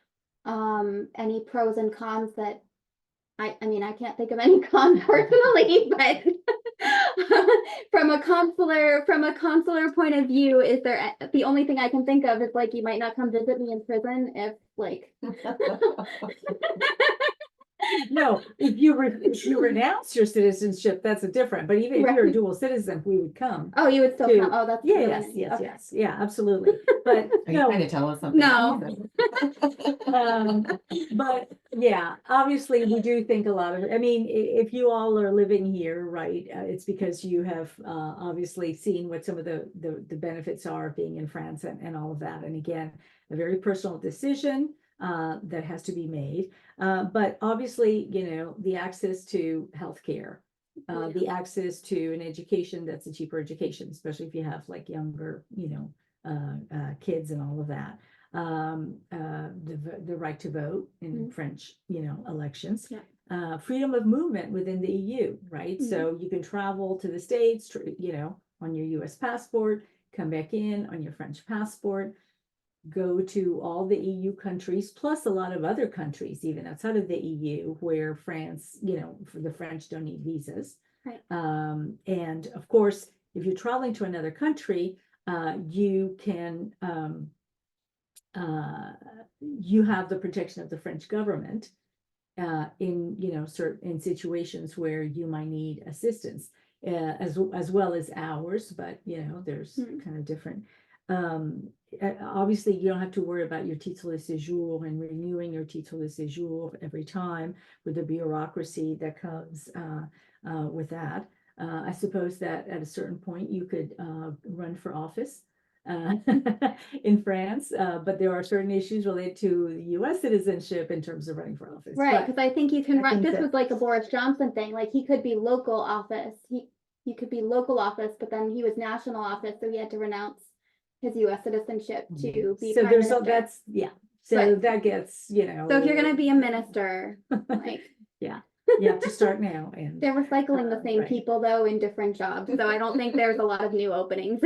Speaker 1: Any pros and cons that I mean, I can't think of any cons personally, but from a consular point of view, is there the only thing I can think of is like you might not come visit me in prison if like
Speaker 2: No, if you renounce your citizenship, that's a different, but even if you're a
Speaker 1: Right.
Speaker 2: dual citizen, we would come.
Speaker 1: Oh, you would still
Speaker 2: to-
Speaker 1: come. Oh, that's
Speaker 2: Yeah,
Speaker 1: really
Speaker 2: yes,
Speaker 1: nice.
Speaker 2: yes,
Speaker 1: Okay.
Speaker 2: yes, yeah, absolutely. But
Speaker 3: Are you
Speaker 2: no,
Speaker 3: trying to tell us something?
Speaker 1: No.
Speaker 2: but yeah, obviously we do think a lot of it. I mean, if you all are living here, right, it's because you have obviously seen what some of the benefits are of being in France and all of that. And again, a very personal decision that has to be made. But obviously, the access to healthcare, the access to an education that's a cheaper education, especially if you have like younger, kids and all of that. The right to vote in French, elections.
Speaker 1: Yeah.
Speaker 2: Freedom of movement within the EU, right? So you can travel to the States, on your US passport, come back in on your French passport, go to all the EU countries, plus a lot of other countries, even outside of the EU, where France, for the French don't need visas.
Speaker 1: Right.
Speaker 2: And of course, if you're traveling to another country, you can, you have the protection of the French government in certain situations where you might need assistance, as well as ours, but there's kind of different. Obviously, you don't have to worry about your titre de séjour and renewing your titre de séjour every time with the bureaucracy that comes with that. I suppose that at a certain point you could run for office in France, but there are certain issues related to US citizenship in terms of running for office.
Speaker 1: Right, because I think you can run. This
Speaker 2: that-
Speaker 1: was like a Boris Johnson thing. Like he could be local office. He could be local office, but then he was national office, so he had to renounce his US citizenship to be
Speaker 2: So
Speaker 1: prime
Speaker 2: there's
Speaker 1: minister.
Speaker 2: that's so
Speaker 1: But-
Speaker 2: that gets
Speaker 1: So if you're gonna be a minister, like
Speaker 2: yeah, you have to start now. And
Speaker 1: they're recycling the same
Speaker 2: right.
Speaker 1: people though in different jobs. So I don't think there's a lot of new openings.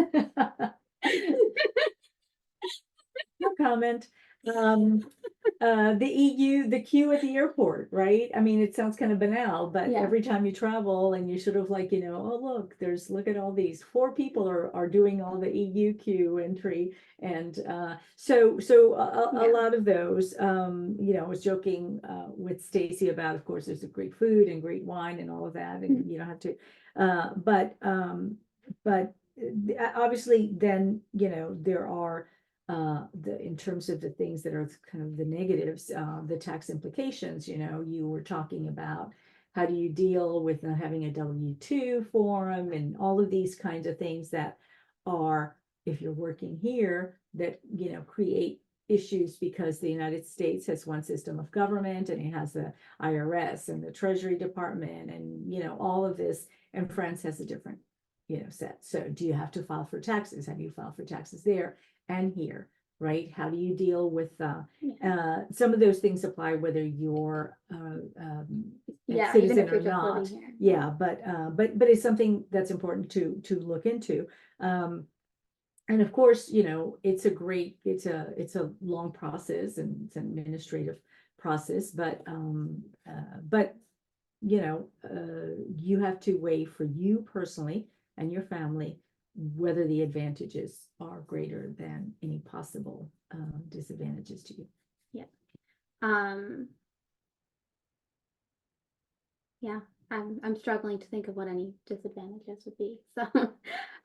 Speaker 2: No comment. The EU, the queue at the airport, right? I mean, it sounds kind of banal, but
Speaker 1: Yeah.
Speaker 2: every time you travel and you sort of like, oh, look at all these 4 people are doing all the EU queue entry. And so a lot of those, I was joking with Stacy about, of course, there's a great food and great wine and all of that, and you don't have to, but obviously then, there are in terms of the things that are kind of the negatives, the tax implications, you were talking about how do you deal with not having a W-2 form and all of these kinds of things that are, if you're working here, that, create issues because the United States has one system of government and it has the IRS and the Treasury Department and, all of this, and France has a different set. So do you have to file for taxes? Have you filed for taxes there and here, right? How do you deal with, some of those things apply whether you're, a
Speaker 1: Yeah, even
Speaker 2: citizen
Speaker 1: if you're
Speaker 2: or
Speaker 1: just
Speaker 2: not.
Speaker 1: living here.
Speaker 2: Yeah, but it's something that's important to look into. And of course, it's a long process and it's an administrative process, but you have to weigh for you personally and your family whether the advantages are greater than any possible disadvantages to you.
Speaker 1: Yeah, I'm struggling to think of what any disadvantages would be. So,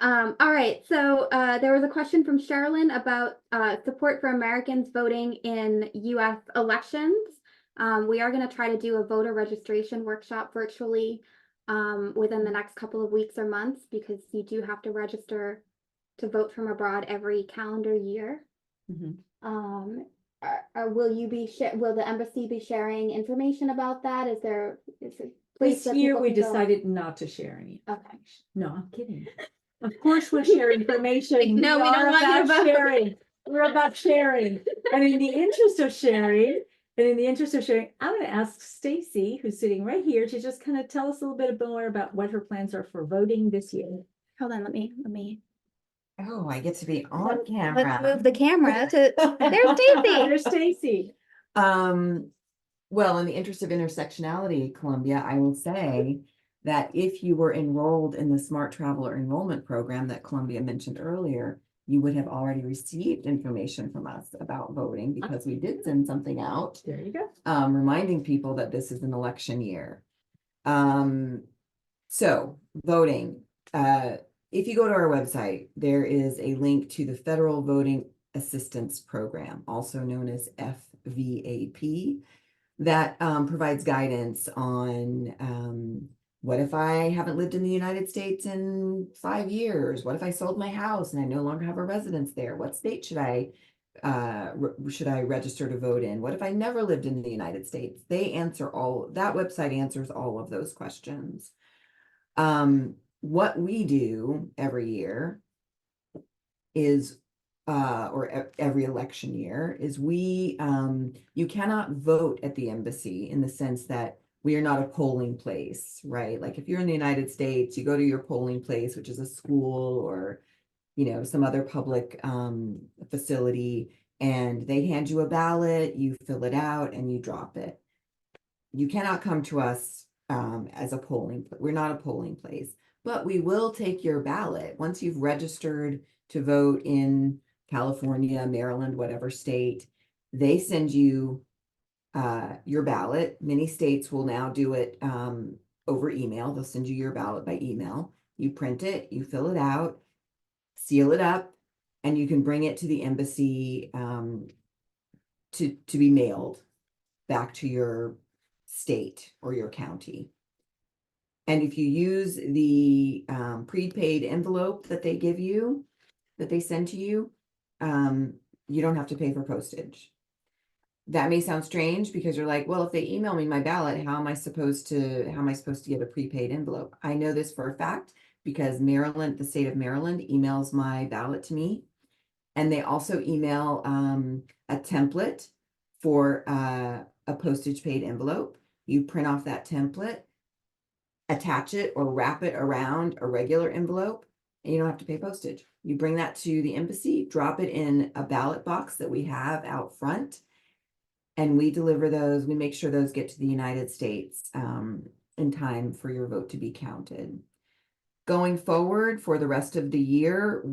Speaker 1: all right. So there was a question from Sherilyn about support for Americans voting in U.S. elections. We are going to try to do a voter registration workshop virtually within the next couple of weeks or months, because you do have to register to vote from abroad every calendar year.
Speaker 2: Mm-hmm.
Speaker 1: Will the embassy be sharing information about that? Is it
Speaker 2: This year we decided not to share any
Speaker 1: Okay.
Speaker 2: information. No, I'm kidding. Of course we'll share information.
Speaker 1: No, we don't want you to vote.
Speaker 2: Sharing. We're about sharing. And in the interest of sharing, I'm going to ask Stacy, who's sitting right here, to just kind of tell us a little bit more about what her plans are for voting this year.
Speaker 1: Hold on, let me.
Speaker 4: Oh, I get to be on
Speaker 1: Let's
Speaker 4: camera.
Speaker 1: move the camera to. There's Stacy.
Speaker 2: There's Stacy.
Speaker 4: Well, in the interest of intersectionality, Columbia, I will say that if you were enrolled in the Smart Traveler Enrollment Program that Columbia mentioned earlier, you would have already received information from us about voting, because we did send something out.
Speaker 2: There you go.
Speaker 4: Reminding people that this is an election year. So voting, if you go to our website, there is a link to the Federal Voting Assistance Program, also known as FVAP, that provides guidance on what if I haven't lived in the United States in 5 years? What if I sold my house and I no longer have a residence there? What state should I register to vote in? What if I never lived in the United States? That website answers all of those questions. What we do every year is, or every election year, is you cannot vote at the embassy in the sense that we are not a polling place, right? Like if you're in the United States, you go to your polling place, which is a school or, some other public facility, and they hand you a ballot, you fill it out and you drop it. You cannot come to us as a we're not a polling place, but we will take your ballot. Once you've registered to vote in California, Maryland, whatever state, they send you your ballot. Many states will now do it over email. They'll send you your ballot by email. You print it, you fill it out, seal it up, and you can bring it to the embassy to be mailed back to your state or your county. And if you use the prepaid envelope that they give you, that they send to you, you don't have to pay for postage. That may sound strange because you're like, well, if they email me my ballot, how am I supposed to get a prepaid envelope? I know this for a fact because the state of Maryland emails my ballot to me. And they also email a template for a postage paid envelope. You print off that template, attach it or wrap it around a regular envelope, and you don't have to pay postage. You bring that to the embassy, drop it in a ballot box that we have out front, and we deliver those. We make sure those get to the United States in time for your vote to be counted. Going forward for the rest of the year,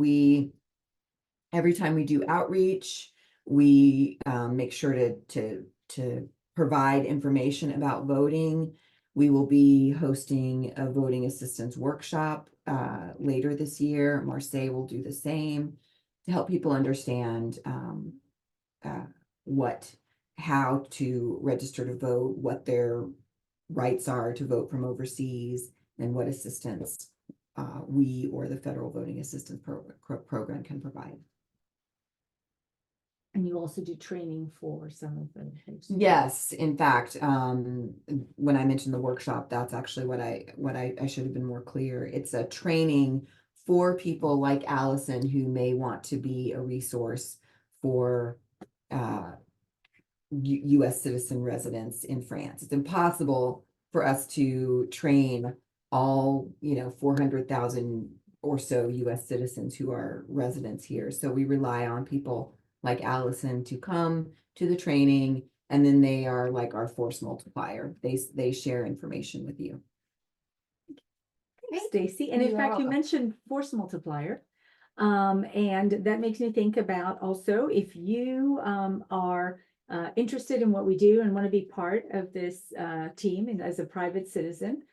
Speaker 4: every time we do outreach, we make sure to provide information about voting. We will be hosting a voting assistance workshop later this year. Marseille will do the same to help people understand how to register to vote, what their rights are to vote from overseas, and what assistance we or the Federal Voting Assistance Program can provide.
Speaker 2: And you also do training for some of the folks.
Speaker 4: Yes, in fact, when I mentioned the workshop, that's actually what I should have been more clear. It's a training for people like Allison who may want to be a resource for US citizen residents in France. It's impossible for us to train all, 400,000 or so US citizens who are residents here. So we rely on people like Allison to come to the training, and then they are like our force multiplier. They share information with you.
Speaker 2: Thanks, Stacy. And in
Speaker 4: You're
Speaker 2: fact, you
Speaker 4: welcome.
Speaker 2: mentioned force multiplier. And that makes me think about also if you are interested in what we do and want to be part of this team and as a private citizen,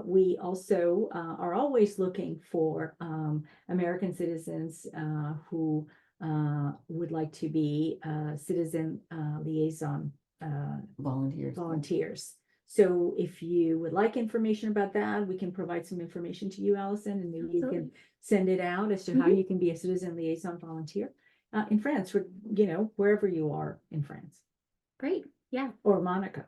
Speaker 2: we also are always looking for American citizens who would like to be citizen liaison volunteers. So if you would like information about that, we can provide some information to you, Allison, and maybe you can send it out as to how you can be a citizen liaison volunteer in France, or, wherever you are in France.
Speaker 1: Great. Yeah.
Speaker 2: Or Monaco.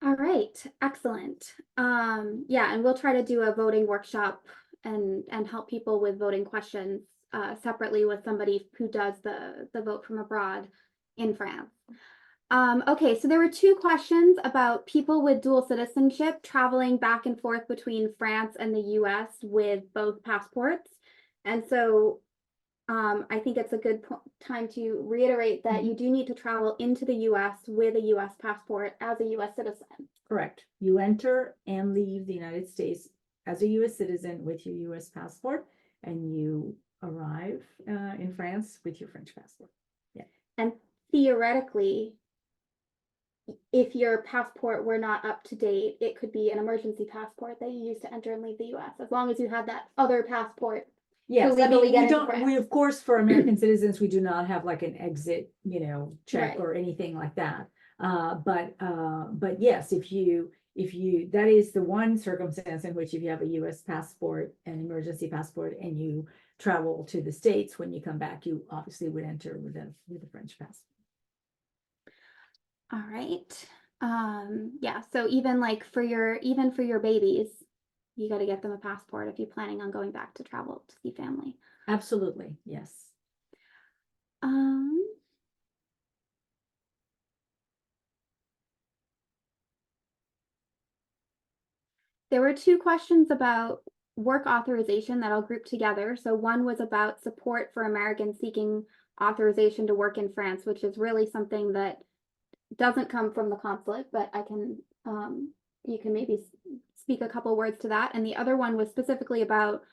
Speaker 1: All right. Excellent. Yeah, and we'll try to do a voting workshop and help people with voting questions separately with somebody who does the vote from abroad in France. Okay, so there were two questions about people with dual citizenship traveling back and forth between France and the US with both passports. And so I think it's a good time to reiterate that you do need to travel into the US with a US passport as a US citizen.
Speaker 2: Correct. You enter and leave the United States as a US citizen with your US passport, and you arrive in France with your French passport. Yeah.
Speaker 1: And theoretically, if your passport were not up to date, it could be an emergency passport that you use to enter and leave the US, as long as you had that other passport.
Speaker 2: Yes, I
Speaker 1: legally
Speaker 2: mean,
Speaker 1: get
Speaker 2: we
Speaker 1: into
Speaker 2: don't,
Speaker 1: France.
Speaker 2: we, of course, for American citizens, we do not have like an exit, check
Speaker 1: Right.
Speaker 2: or anything like that. But yes, if you, that is the one circumstance in which if you have a US passport, an emergency passport, and you travel to the States, when you come back, you obviously would enter with a French passport.
Speaker 1: All right. Yeah, so even for your babies, you got to get them a passport if you're planning on going back to travel to see family.
Speaker 2: Absolutely, yes.
Speaker 1: There were two questions about work authorization that I'll group together. So one was about support for Americans seeking authorization to work in France, which is really something that doesn't come from the consulate, but I can, you can maybe speak a couple words to that. And the other one was specifically about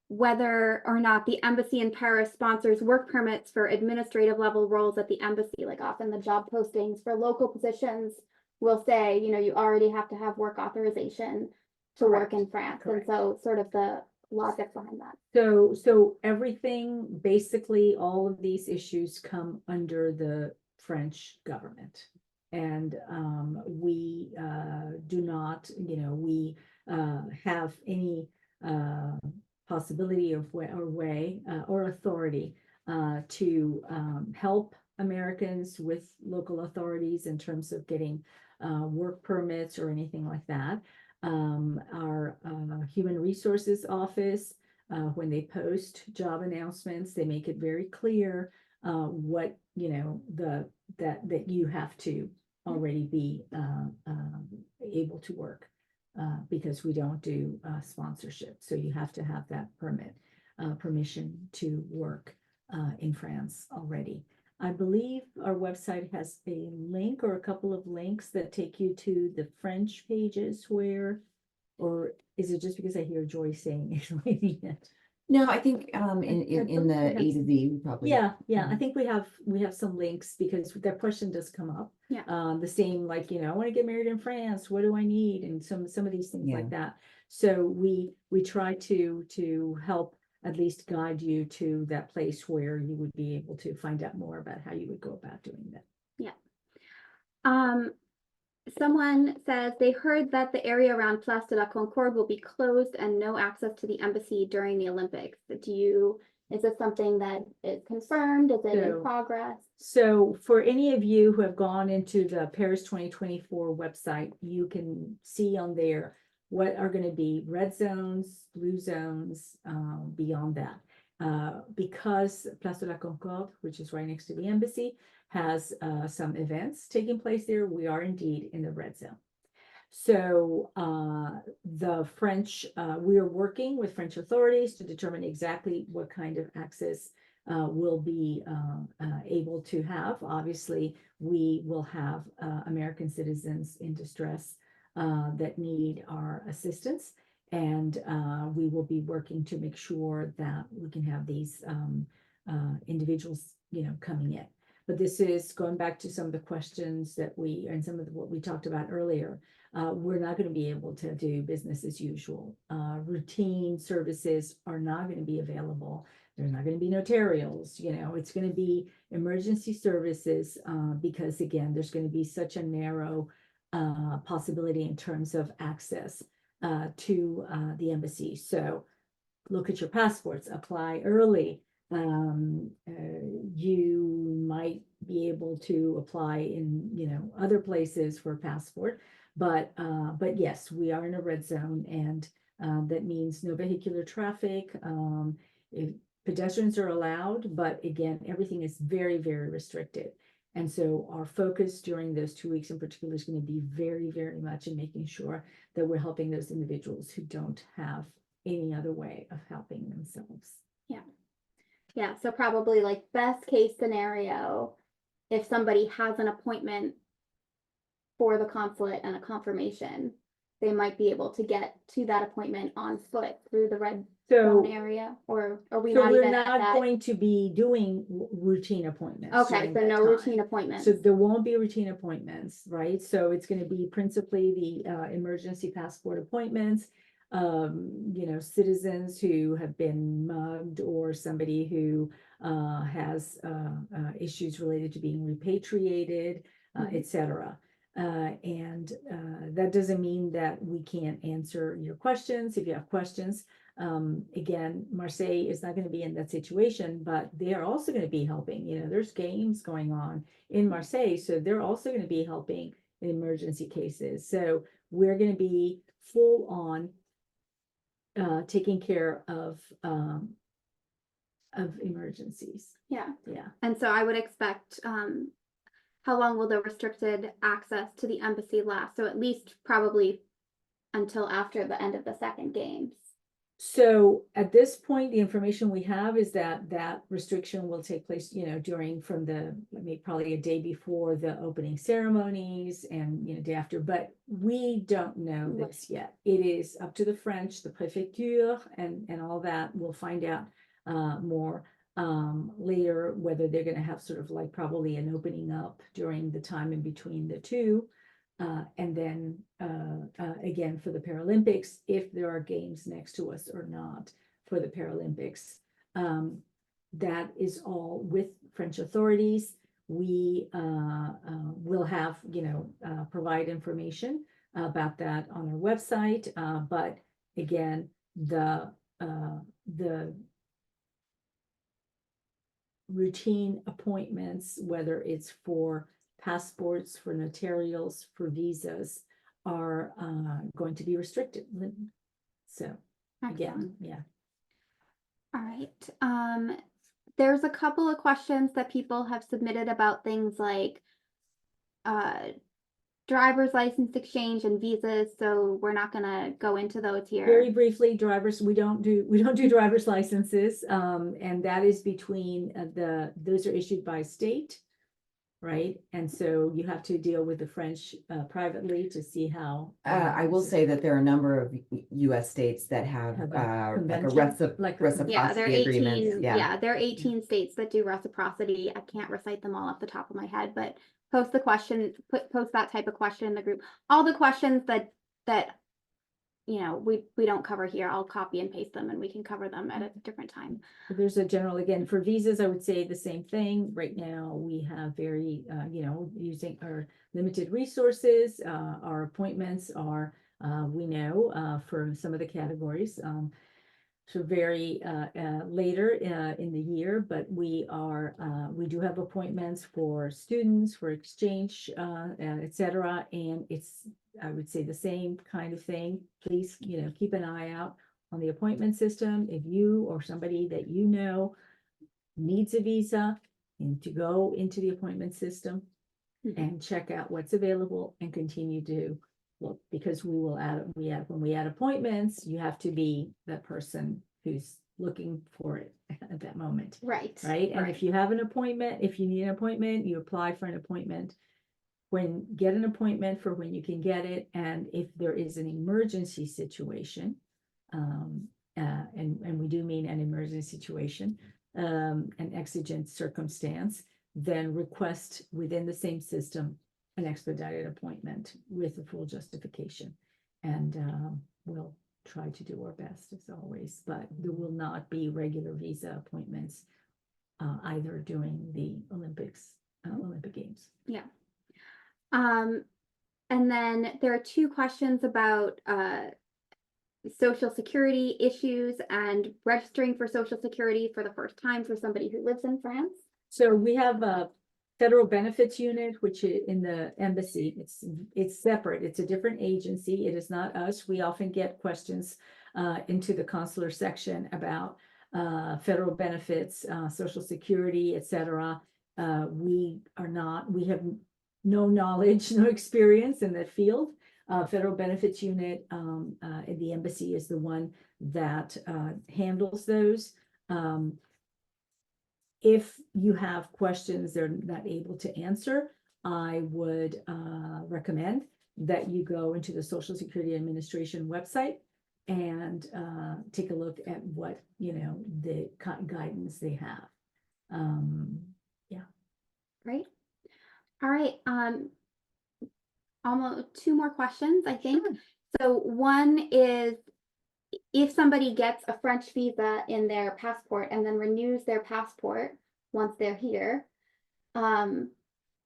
Speaker 1: whether or not the embassy in Paris sponsors work permits for administrative level roles at the embassy. Like often the job postings for local positions will say, you already have to have work authorization to work in France.
Speaker 2: Correct.
Speaker 1: And so sort of the logic behind that.
Speaker 2: So everything, basically all of these issues come under the French government. And we do not, we have any possibility of way or authority to help Americans with local authorities in terms of getting work permits or anything like that. Our Human Resources Office, when they post job announcements, they make it very clear what, that you have to already be able to work because we don't do sponsorship. So you have to have that permission to work in France already. I believe our website has a link or a couple of links that take you to the French pages where, or is it just because I hear Joy saying explaining it?
Speaker 4: No, I think in the A to Z, we probably.
Speaker 2: Yeah, I think we have some links because that question does come up.
Speaker 1: Yeah.
Speaker 2: The same, like, I want to get married in France, what do I need? And some of these things like that. So we try to help at least guide you to that place where you would be able to find out more about how you would go about doing that.
Speaker 1: Yeah. Someone says they heard that the area around Place de la Concorde will be closed and no access to the embassy during the Olympics. Is this something that is confirmed? Is it in progress?
Speaker 2: So for any of you who have gone into the Paris 2024 website, you can see on there what are going to be red zones, blue zones, beyond that. Because Place de la Concorde, which is right next to the embassy, has some events taking place there, we are indeed in the red zone. So the French, we are working with French authorities to determine exactly what kind of access we'll be able to have. Obviously, we will have American citizens in distress that need our assistance. And we will be working to make sure that we can have these individuals, coming in. But this is going back to some of the questions that and some of what we talked about earlier. We're not going to be able to do business as usual. Routine services are not going to be available. There's not going to be notarials. It's going to be emergency services because, again, there's going to be such a narrow possibility in terms of access to the embassy. So look at your passports, apply early. You might be able to apply in, other places for a passport, but yes, we are in a red zone, and that means no vehicular traffic. If pedestrians are allowed, but again, everything is very, very restricted. And so our focus during those 2 weeks in particular is going to be very, very much in making sure that we're helping those individuals who don't have any other way of helping themselves.
Speaker 1: Yeah, so probably like best case scenario, if somebody has an appointment for the consulate and a confirmation, they might be able to get to that appointment on foot through the red zone area, or are we not
Speaker 2: we're
Speaker 1: even at
Speaker 2: not
Speaker 1: that?
Speaker 2: going to be doing routine appointments.
Speaker 1: Okay, so no routine appointments.
Speaker 2: So there won't be routine appointments, right? So it's going to be principally the emergency passport appointments. Citizens who have been mugged, or somebody who has issues related to being repatriated, etc. And that doesn't mean that we can't answer your questions. If you have questions, again, Marseille is not going to be in that situation, but they are also going to be helping. There's games going on in Marseille, so they're also going to be helping in emergency cases. So we're going to be full on taking care of emergencies.
Speaker 1: Yeah.
Speaker 2: Yeah.
Speaker 1: And so I would expect, how long will the restricted access to the embassy last? So at least probably until after the end of the second games.
Speaker 2: So at this point, the information we have is that that restriction will take place, probably a day before the opening ceremonies and, day after, but we don't know this yet. It is up to the French, the préfecture, and all that. We'll find out more later, whether they're going to have sort of like probably an opening up during the time in between the two. And then again, for the Paralympics, if there are games next to us or not for the Paralympics, that is all with French authorities. We will have, provide information about that on our website. But again, the routine appointments, whether it's for passports, for notarials, for visas, are going to be restricted. So again, yeah.
Speaker 1: All right. There's a couple of questions that people have submitted about things like driver's license exchange and visas, so we're not gonna go into those here.
Speaker 2: Very briefly, we don't do driver's licenses, and that is between those are issued by state. Right, and so you have to deal with the French privately to see how.
Speaker 4: I will say that there are a number of U.S. states that have like a reciprocity
Speaker 1: Yeah, there are 18.
Speaker 4: agreements.
Speaker 1: Yeah, there are 18 states that do reciprocity. I can't recite them all off the top of my head, but post the question, post that type of question in the group. All the questions that we don't cover here, I'll copy and paste them, and we can cover them at a different time.
Speaker 2: There's a general, again, for visas, I would say the same thing. Right now, we have very, using our limited resources. Our appointments are, we know, for some of the categories, so very later in the year, but we do have appointments for students, for exchange, etc. And it's I would say the same kind of thing. Please, keep an eye out on the appointment system. If you or somebody that you know needs a visa, and to go into the appointment system and check out what's available and continue to look, because when we add appointments, you have to be that person who's looking for it at that moment.
Speaker 1: Right.
Speaker 2: Right. And if you have an appointment, if you need an appointment, you apply for an appointment. Get an appointment for when you can get it. And if there is an emergency situation, and we do mean an emergency situation, an exigent circumstance, then request within the same system an expedited appointment with a full justification. And we'll try to do our best as always, but there will not be regular visa appointments either during the Olympic Games.
Speaker 1: Yeah. And then there are two questions about Social Security issues and registering for Social Security for the first time for somebody who lives in France.
Speaker 2: So we have a federal benefits unit, which is in the embassy. It's separate. It's a different agency. It is not us. We often get questions into the consular section about federal benefits, Social Security, etc. We have no knowledge, no experience in that field. Federal benefits unit in the embassy is the one that handles those. If you have questions they're not able to answer, I would recommend that you go into the Social Security Administration website and take a look at what, the guidance they have. Yeah.
Speaker 1: Right. All right. Almost two more questions, I think.
Speaker 2: Sure.
Speaker 1: So one is, if somebody gets a French visa in their passport and then renews their passport once they're here,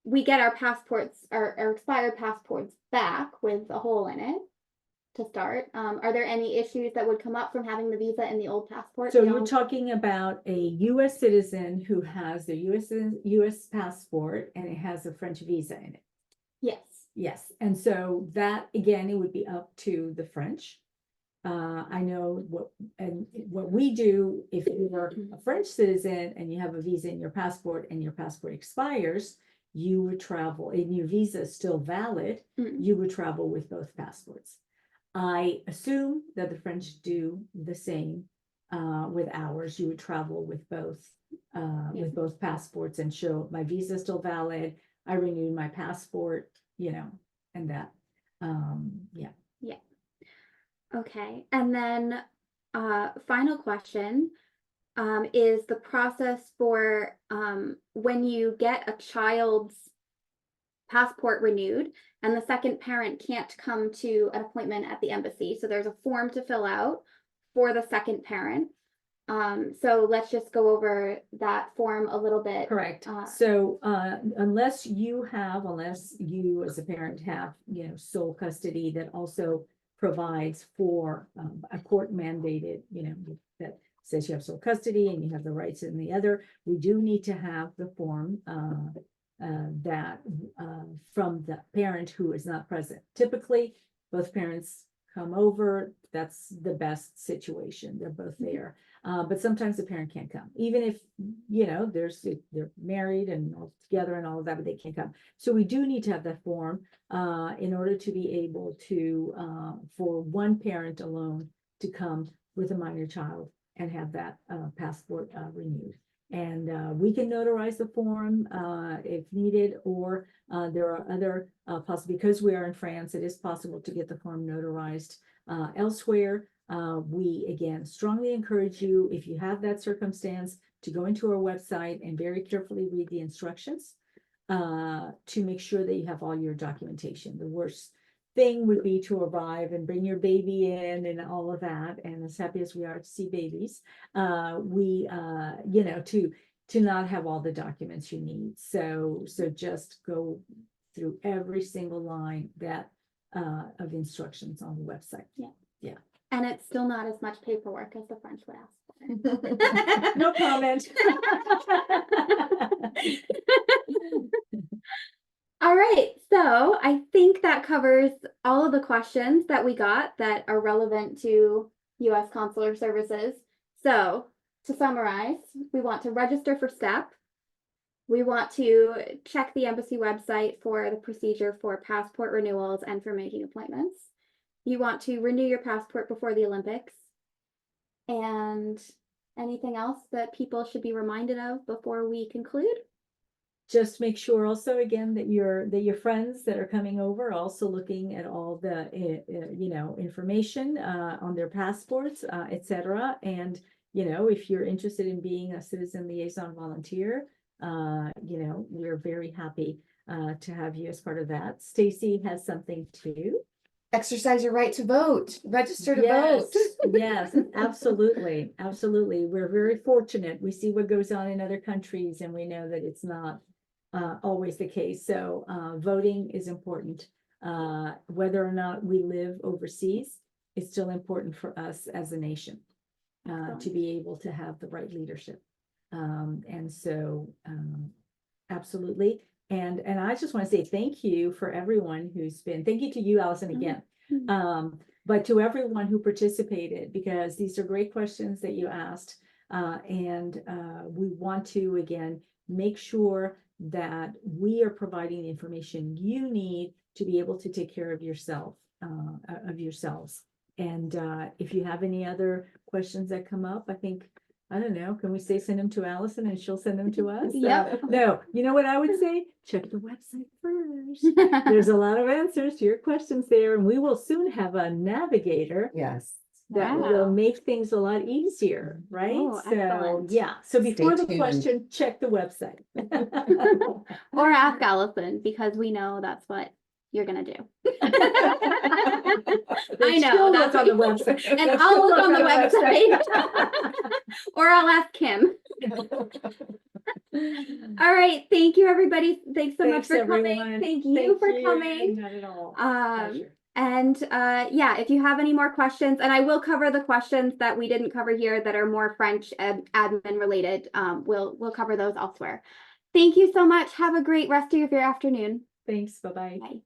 Speaker 1: we get our passports, our expired passports back with a hole in it to start. Are there any issues that would come up from having the visa in the old passport?
Speaker 2: So you're talking about a U.S. citizen who has the U.S. passport and it has a French visa in it.
Speaker 1: Yes.
Speaker 2: Yes, and so that, again, it would be up to the French. I know what we do, if you're a French citizen and you have a visa in your passport and your passport expires, you would travel, and your visa is still valid, you would travel with both passports. I assume that the French do the same with ours. You would travel with both passports and show my visa is still valid. I renewed my passport, and that, yeah.
Speaker 1: Yeah. Okay. And then final question is the process for when you get a child's passport renewed and the second parent can't come to an appointment at the embassy. So there's a form to fill out for the second parent. So let's just go over that form a little bit.
Speaker 2: Correct. So unless you as a parent have, sole custody that also provides for a court mandated, that says you have sole custody and you have the rights in the other, we do need to have the form that from the parent who is not present. Typically, both parents come over. That's the best situation. They're both there. But sometimes the parent can't come, even if, they're married and all together and all of that, but they can't come. So we do need to have that form in order to be able to, for one parent alone to come with a minor child and have that passport renewed. And we can notarize the form if needed, or there are other because we are in France, it is possible to get the form notarized elsewhere. We again strongly encourage you, if you have that circumstance, to go into our website and very carefully read the instructions to make sure that you have all your documentation. The worst thing would be to arrive and bring your baby in and all of that. And as happy as we are to see babies, to not have all the documents you need. So just go through every single line of instructions on the website.
Speaker 1: Yeah.
Speaker 2: Yeah.
Speaker 1: And it's still not as much paperwork as the French would ask for.
Speaker 2: No comment.
Speaker 1: All right, so I think that covers all of the questions that we got that are relevant to U.S. Consular Services. So to summarize, we want to register for STEP. We want to check the embassy website for the procedure for passport renewals and for making appointments. You want to renew your passport before the Olympics. And anything else that people should be reminded of before we conclude?
Speaker 2: Just make sure also again that your friends that are coming over are also looking at all the information on their passports, etc. And if you're interested in being a citizen liaison volunteer, we're very happy to have you as part of that. Stacy has something too.
Speaker 3: Exercise your right to vote, register to
Speaker 2: Yes,
Speaker 3: vote.
Speaker 2: yes, absolutely, absolutely. We're very fortunate. We see what goes on in other countries, and we know that it's not always the case. So voting is important. Whether or not we live overseas, it's still important for us as a nation to be able to have the right leadership. And so absolutely. And I just want to say thank you for everyone thank you to you, Allison, again. But to everyone who participated, because these are great questions that you asked. And we want to, again, make sure that we are providing the information you need to be able to take care of yourselves. And if you have any other questions that come up, I don't know, can we send them to Allison and she'll send them to us?
Speaker 1: Yep.
Speaker 2: No, you know what I would say? Check the website first. There's a lot of answers to your questions there, and we will soon have a navigator.
Speaker 4: Yes.
Speaker 2: That will make things a lot easier, right?
Speaker 1: Oh,
Speaker 2: so
Speaker 1: excellent.
Speaker 2: yeah, so before the
Speaker 4: tuned.
Speaker 2: question, check the website.
Speaker 1: Or ask Allison, because we know that's what you're gonna do. I know, that's
Speaker 2: on the website.
Speaker 1: And I'll look on the website. Or I'll ask Kim. All right, thank you, everybody. Thanks so much for coming.
Speaker 2: Everyone.
Speaker 1: Thank you for coming.
Speaker 2: Not at all.
Speaker 1: And yeah, if you have any more questions, and I will cover the questions that we didn't cover here that are more French admin related, we'll cover those elsewhere. Thank you so much. Have a great rest of your afternoon.
Speaker 2: Thanks. Bye-bye.
Speaker 1: Bye.